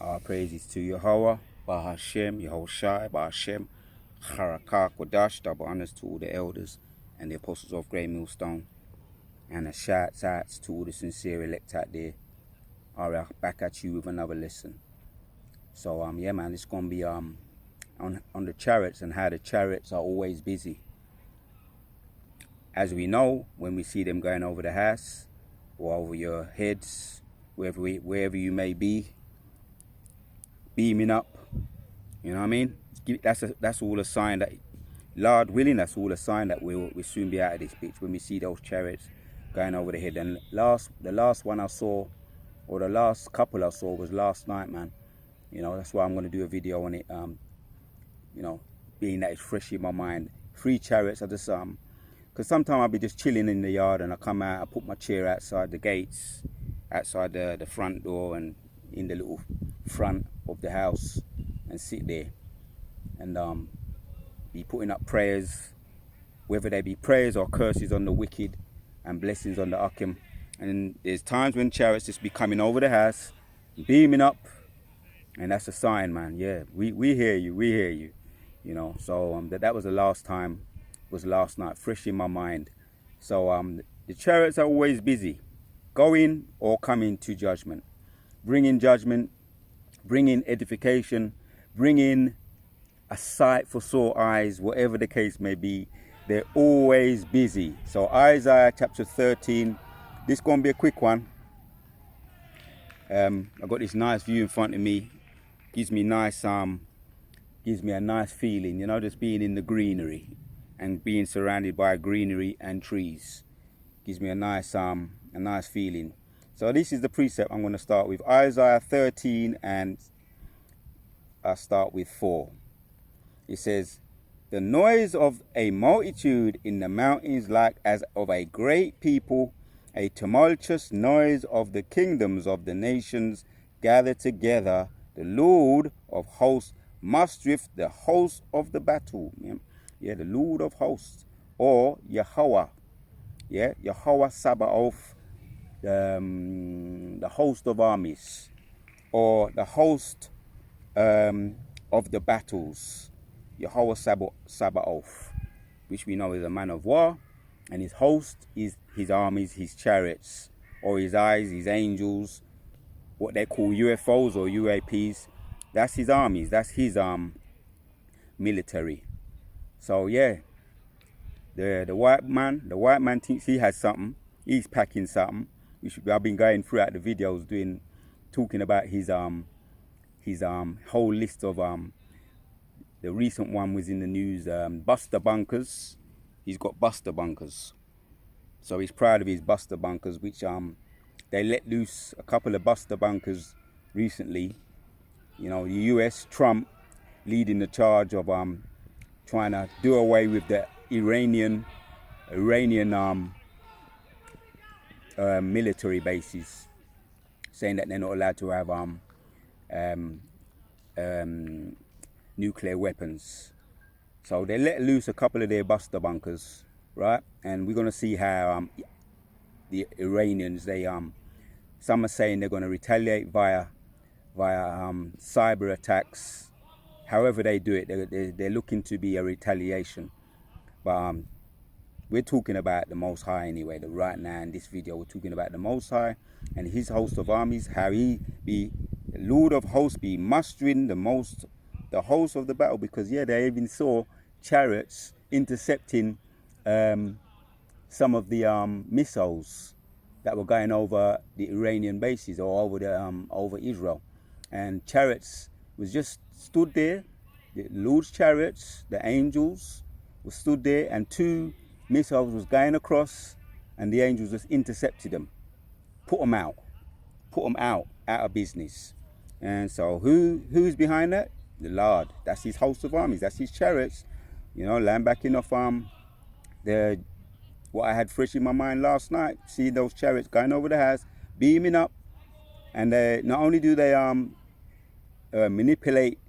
Our praises to Yahweh, Bahashem, Yehoshai, Bahashem, Harakah, Kodash, double honors to all the elders and the apostles of Grey Millstone. And a shouts out to all the sincere elect out there. Alright, back at you with another lesson. So yeah man, it's gonna be on the chariots and how the chariots are always busy. As we know, when we see them going over the house or over your heads, wherever you may be, beaming up, you know what I mean? That's all a sign that, Lord willing, that's all a sign that we'll soon be out of this bitch when we see those chariots going over the head. And the last one I saw, or the last couple I saw, was last night, man. You know, that's why I'm going to do a video on it. You know, being that it's fresh in my mind. 3 chariots. I just because sometimes I'll be just chilling in the yard and I come out, I put my chair outside the gates, outside the front door and in the little front of the house and sit there and be putting up prayers, whether they be prayers or curses on the wicked and blessings on the Akim. And there's times when chariots just be coming over the house, beaming up, and that's a sign, man. Yeah, we hear you, you know. So that was the last time, was last night, fresh in my mind. So the chariots are always busy, going or coming to judgment, bringing judgment, bringing edification, bringing a sight for sore eyes, whatever the case may be. They're always busy. So Isaiah chapter 13, this is going to be a quick one. I've got this nice view in front of me. Gives me a nice feeling, you know, just being in the greenery and being surrounded by greenery and trees. Gives me a nice feeling. So this is the precept I'm going to start with. Isaiah 13, and I start with 4. It says, "The noise of a multitude in the mountains like as of a great people, a tumultuous noise of the kingdoms of the nations gathered together. The Lord of hosts mustereth the host of the battle." Yeah, the Lord of hosts, or Yahweh. Yeah, Yahweh Sabaoth, the host of armies, or the host of the battles. Yahweh Sabaoth, which we know is a man of war, and his host is his armies, his chariots, or his eyes, his angels, what they call UFOs or UAPs. That's his armies, that's his military. So yeah, the white man thinks he has something, he's packing something, which I've been going throughout the videos talking about his whole list of the recent one was in the news, Buster Bunkers. He's got Buster Bunkers. So he's proud of his Buster Bunkers, which they let loose a couple of Buster Bunkers recently. You know, the US, Trump leading the charge of trying to do away with the Iranian military bases, saying that they're not allowed to have nuclear weapons. So they let loose a couple of their Buster Bunkers, right? And we're gonna see how the Iranians, some are saying they're gonna retaliate via cyber attacks. However they do it, they're looking to be a retaliation. But we're talking about the Most High anyway. Right now in this video, we're talking about the Most High and his host of armies, how he be the Lord of hosts, be mustering the host of the battle. Because yeah, they even saw chariots intercepting some of the missiles that were going over the Iranian bases or over Israel, and chariots was just stood there. The Lord's chariots, the angels, were stood there, and 2 missiles was going across, and the angels just intercepted them, put them out of business. And so who's behind that? The Lord. That's his host of armies, that's his chariots. You know, land backing off what I had fresh in my mind last night, see those chariots going over the house, beaming up. And not only do they manipulate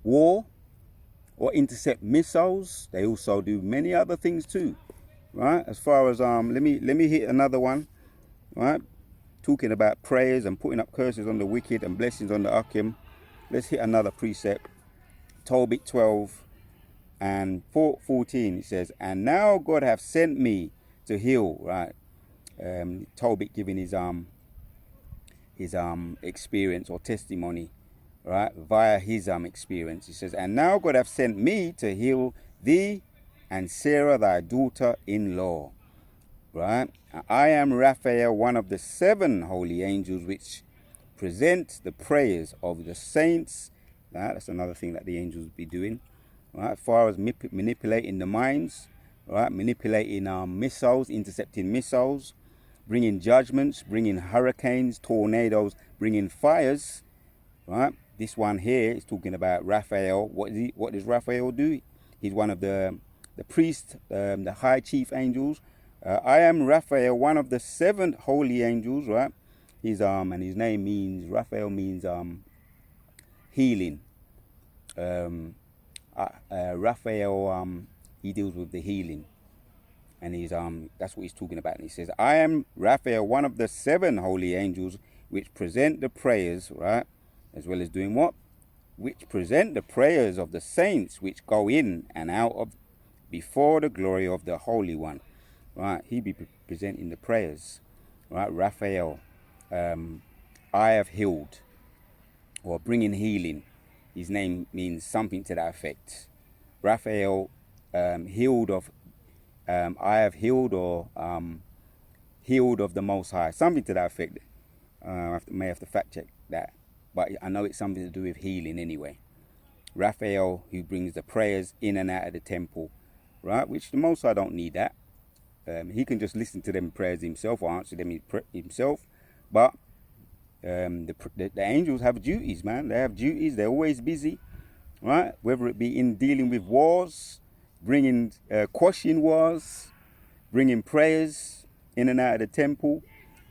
war or intercept missiles, they also do many other things too, right? As far as let me hit another one, right? Talking about prayers and putting up curses on the wicked and blessings on the Akim. Let's hit another precept. Tobit 12 and 14. It says, and now God hath sent me to heal. Right. Tobit giving his experience or testimony, right, via his experience. He says, and now God hath sent me to heal thee and Sarah thy daughter-in-law. Right. I am Raphael, one of the 7 holy angels which present the prayers of the saints. Right? That's another thing that the angels be doing. Right, as far as manipulating the minds, right, manipulating missiles, intercepting missiles, bringing judgments, bringing hurricanes, tornadoes, bringing fires. Right, this one here is talking about Raphael. What does Raphael do? He's one of the priests, the high chief angels. I am Raphael, one of the 7 holy angels. Right, he's and his name means, Raphael means healing. Raphael, he deals with the healing, and he's that's what he's talking about. And he says, I am Raphael, one of the 7 holy angels which present the prayers, right, as well as doing what? Which present the prayers of the saints which go in and out of before the glory of the Holy One. Right, he be presenting the prayers. Right, Raphael, I have healed, or bringing healing. His name means something to that effect. Raphael, healed of, I have healed, or healed of the Most High. Something to that effect. May have to fact check that. But I know it's something to do with healing anyway. Raphael, who brings the prayers in and out of the temple. Right, which the Most High don't need that. He can just listen to them prayers himself, or answer them himself. But the angels have duties, man. They have duties. They're always busy, right? Whether it be in dealing with wars, bringing, quashing wars, bringing prayers in and out of the temple,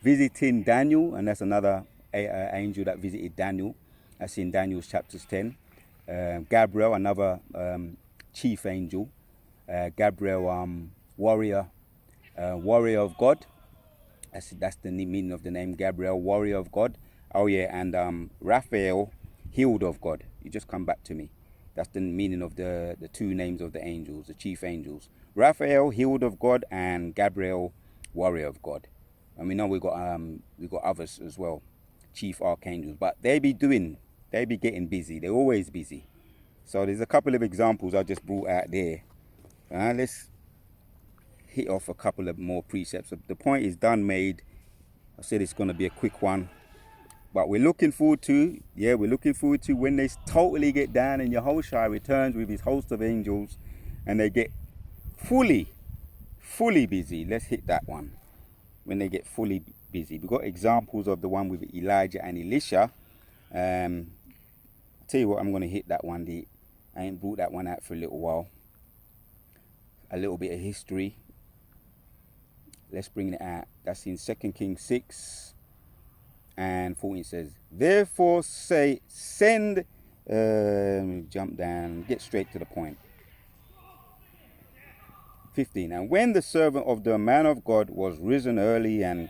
visiting Daniel, and that's another angel that visited Daniel. That's in Daniel's chapters 10. Gabriel, another chief angel. Gabriel, warrior of God. That's the meaning of the name, Gabriel, warrior of God. Oh yeah, and Raphael, healed of God. You just come back to me. That's the meaning of the 2 names of the angels, the chief angels. Raphael, healed of God, and Gabriel, warrior of God. And we know we got others as well, chief archangels. But they be getting busy. They're always busy. So there's a couple of examples I just brought out there. Let's hit off a couple of more precepts. The point is done, made. I said it's going to be a quick one, but we're looking forward to when they totally get down and Yahushua returns with his host of angels and they get fully busy. Let's hit that one. When they get fully busy, we've got examples of the one with Elijah and Elisha. I'll tell you what, I'm going to hit that one. I ain't brought that one out for a little while. A little bit of history. Let's bring it out. That's in 2 Kings 6 and 14. Says, therefore send, jump down, get straight to the point. 15. And when the servant of the man of God was risen early and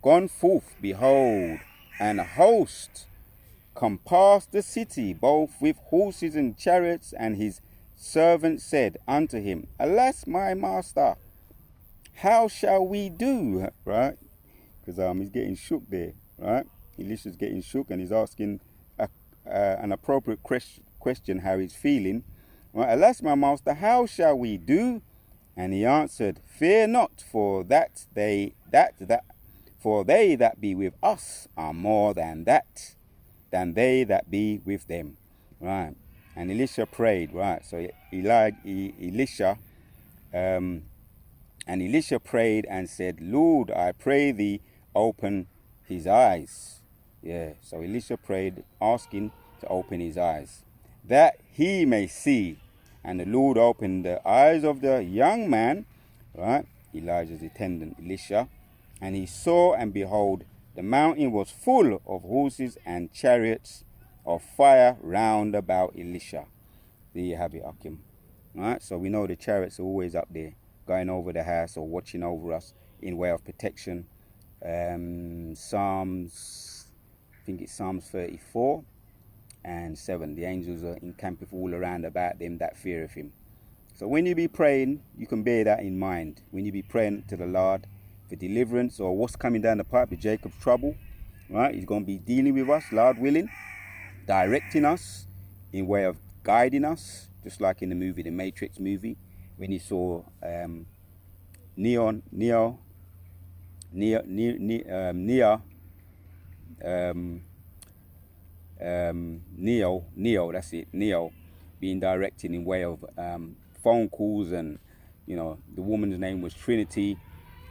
gone forth, behold, an host compassed the city, both with horses and chariots, and his servant said unto him, alas, my master, how shall we do? Right? Because he's getting shook there, right? Elisha's getting shook and he's asking an appropriate question how he's feeling. Right? Alas, my master, how shall we do? And he answered, fear not, for they that be with us are more than they that be with them. Right? And Elisha prayed, right? So Elisha prayed and said, Lord, I pray thee, open his eyes. Yeah, so Elisha prayed, asking to open his eyes, that he may see. And the Lord opened the eyes of the young man, right? Elijah's attendant, Elisha. And he saw, and behold, the mountain was full of horses and chariots of fire round about Elisha. There you have it, Akim. Right, so we know the chariots are always up there, going over the house or watching over us in way of protection. Psalms 34. and 7. The angels are encampeth all around about them that feareth him. So when you be praying, you can bear that in mind. When you be praying to the Lord for deliverance or what's coming down the pipe, the Jacob's trouble, right? He's going to be dealing with us, Lord willing, directing us in way of guiding us, just like in the movie, the Matrix movie, when you saw Neo, that's it, Neo, being directed in way of phone calls, and you know, the woman's name was Trinity,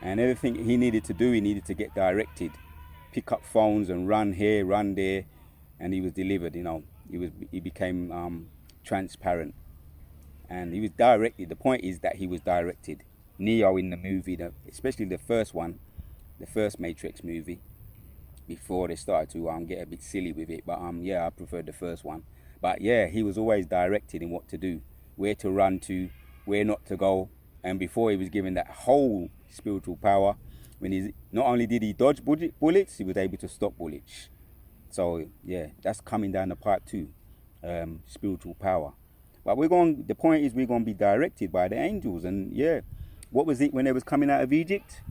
and everything he needed to do, he needed to get directed, pick up phones and run here, run there, and he was delivered. You know, he became transparent, and he was directed. The point is that he was directed. Neo in the movie, especially the first one, the first Matrix movie, before they started to get a bit silly with it, but yeah, I preferred the first one. But yeah, he was always directed in what to do, where to run to, where not to go. And before he was given that whole spiritual power, when he not only did he dodge bullets, he was able to stop bullets. So yeah, that's coming down the pipe too, spiritual power. But the point is we're going to be directed by the angels. And yeah, what was it when they was coming out of Egypt?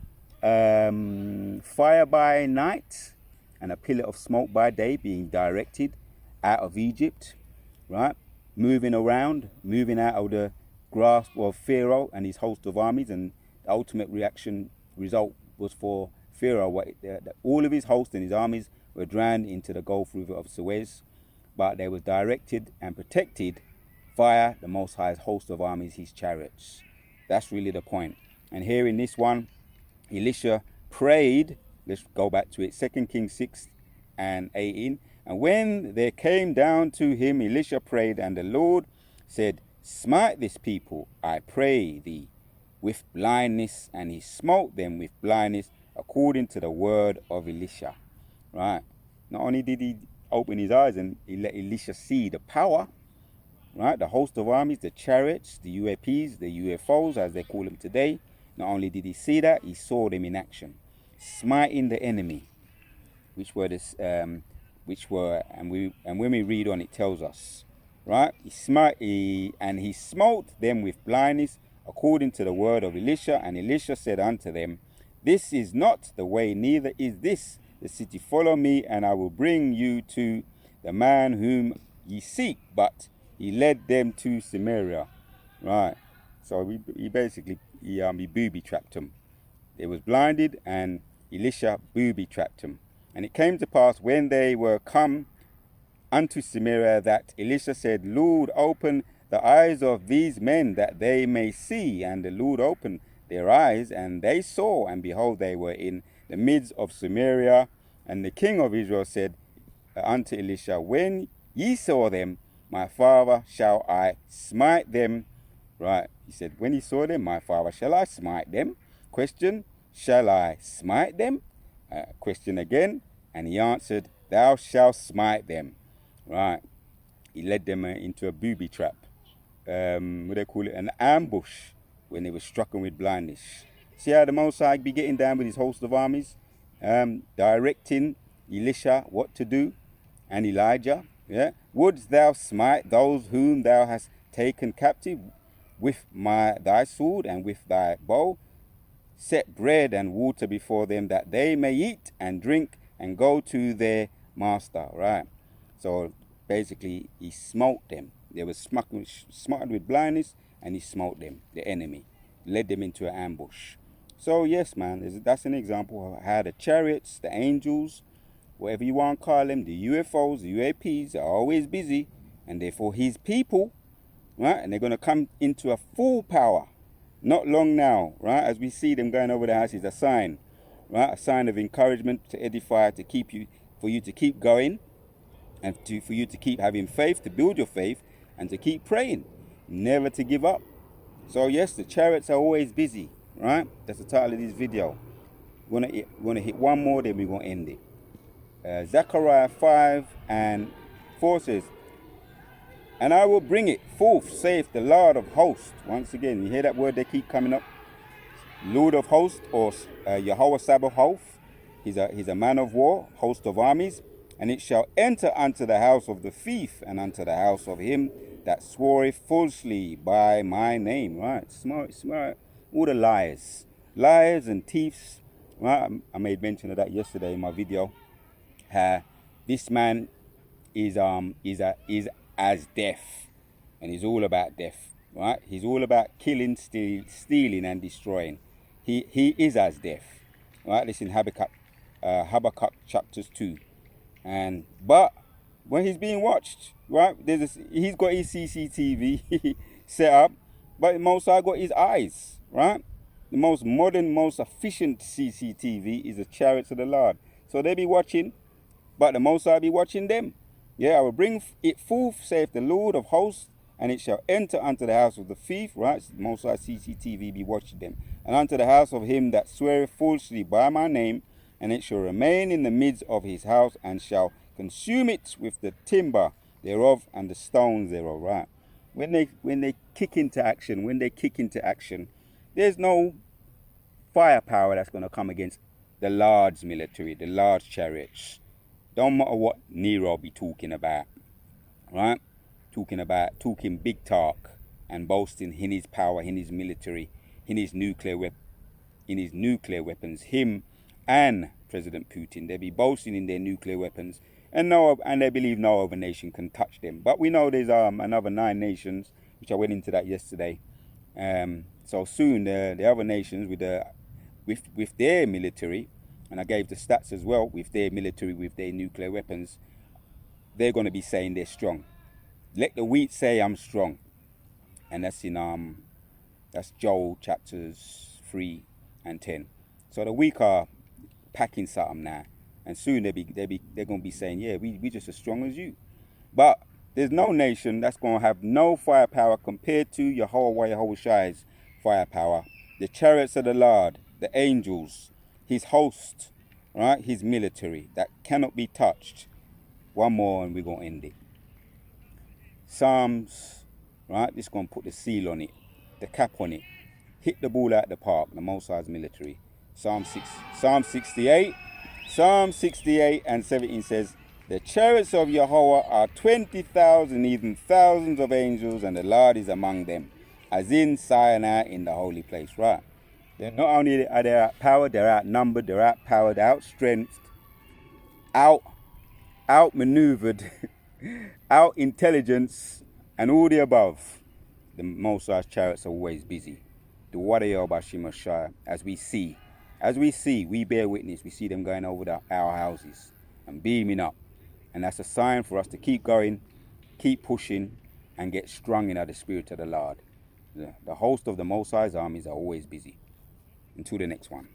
Fire by night and a pillar of smoke by day, being directed out of Egypt, right? Moving around, moving out of the grasp of Pharaoh and his host of armies. And the ultimate result was for Pharaoh. All of his host and his armies were drowned into the Gulf River of Suez, but they were directed and protected via the Most High's host of armies, his chariots. That's really the point. And here in this one, Elisha prayed. Let's go back to it. 2 Kings 6 and 18. And when they came down to him, Elisha prayed, and the Lord said, smite this people, I pray thee, with blindness. And he smote them with blindness, according to the word of Elisha. Right. Not only did he open his eyes and he let Elisha see the power, right, the host of armies, the chariots, the UAPs, the UFOs, as they call them today. Not only did he see that, he saw them in action, smiting the enemy, and when we read on, it tells us, right? He smote them with blindness, according to the word of Elisha. And Elisha said unto them, this is not the way, neither is this the city. Follow me, and I will bring you to the man whom ye seek. But he led them to Samaria, right? So he basically booby trapped them. They was blinded, and Elisha booby trapped them. And it came to pass, when they were come unto Samaria, that Elisha said, Lord, open the eyes of these men, that they may see. And the Lord opened their eyes, and they saw, and behold, they were in the midst of Samaria. And the king of Israel said unto Elisha, when ye saw them, my father, shall I smite them? Right, he said, when he saw them, my father, shall I smite them? Question, shall I smite them? Question again, and he answered, thou shalt smite them. Right, he led them into a booby trap. What they call it, an ambush, when they were struck with blindness. See how the Most High be getting down with his host of armies, directing Elisha what to do, and Elijah. Yeah, wouldst thou smite those whom thou hast taken captive with thy sword and with thy bow? Set bread and water before them, that they may eat and drink and go to their master. Right. So basically, he smote them. They were smote with blindness, and he smote them, the enemy, led them into an ambush. So yes, man, that's an example of how the chariots, the angels, whatever you want to call them, the UFOs, the UAPs, are always busy, and therefore his people, right, and they're going to come into a full power not long now, right? As we see them going over the house, is a sign, right? A sign of encouragement, to edify, to keep you, for you to keep going, and for you to keep having faith, to build your faith, and to keep praying, never to give up. So yes, the chariots are always busy, right? That's the title of this video. We're gonna hit one more, then we're gonna end it. Zechariah 5 and 4 says, and I will bring it forth, saith the Lord of hosts. Once again, you hear that word, they keep coming up. Lord of hosts, or Yahweh Sabaoth. He's a man of war, host of armies. And it shall enter unto the house of the thief, and unto the house of him that swareth falsely by my name. Right? Smart, smart. All the liars. Liars and thieves. Right? I made mention of that yesterday in my video. This man is as death, and he's all about death. Right? He's all about killing, stealing, and destroying. He is as death. Right? This in Habakkuk chapters 2. But when he's being watched, right, he's got his CCTV set up, but Most High got his eyes, right? The most modern, most efficient CCTV is the chariots of the Lord. So they be watching, but the Most High be watching them. Yeah, I will bring it forth, saith the Lord of hosts, and it shall enter unto the house of the thief, right? The Most High CCTV be watching them. And unto the house of him that sweareth falsely by my name, and it shall remain in the midst of his house, and shall consume it with the timber thereof and the stones thereof. Right? When they kick into action, there's no firepower that's going to come against the large military, the large chariots. Don't matter what Nero be talking about, right? Talking big talk and boasting in his power, in his military, in his nuclear weapons. Him and President Putin, they be boasting in their nuclear weapons, and they believe no other nation can touch them. But we know there's another 9 nations, which I went into that yesterday. So soon the other nations with their military, and I gave the stats as well, with their military, with their nuclear weapons, they're going to be saying they're strong. Let the wheat say I'm strong, and that's in that's Joel chapters 3 and 10. So the weak are packing something now, and soon they're going to be saying, yeah, we just as strong as you. But there's no nation that's going to have no firepower compared to Yahushai's firepower. The chariots of the Lord, the angels, his host, right, his military that cannot be touched. One more and we're going to end it. Psalms, right, this is going to put the seal on it, the cap on it. Hit the ball out the park, the Most High's military. Psalm 68 and 17 says, the chariots of Yahweh are 20,000, even thousands of angels, and the Lord is among them, as in Sinai in the holy place. Right? They're not only are they outpowered, they're outnumbered, they're outpowered, outstrengthed, outmaneuvered, out intelligence, and all the above. The Most High's chariots are always busy. The Wadayo Bashimashai, as we see, we bear witness, we see them going over our houses and beaming up. And that's a sign for us to keep going, keep pushing, and get strong in the spirit of the Lord. The host of the Most High's armies are always busy. Until the next one.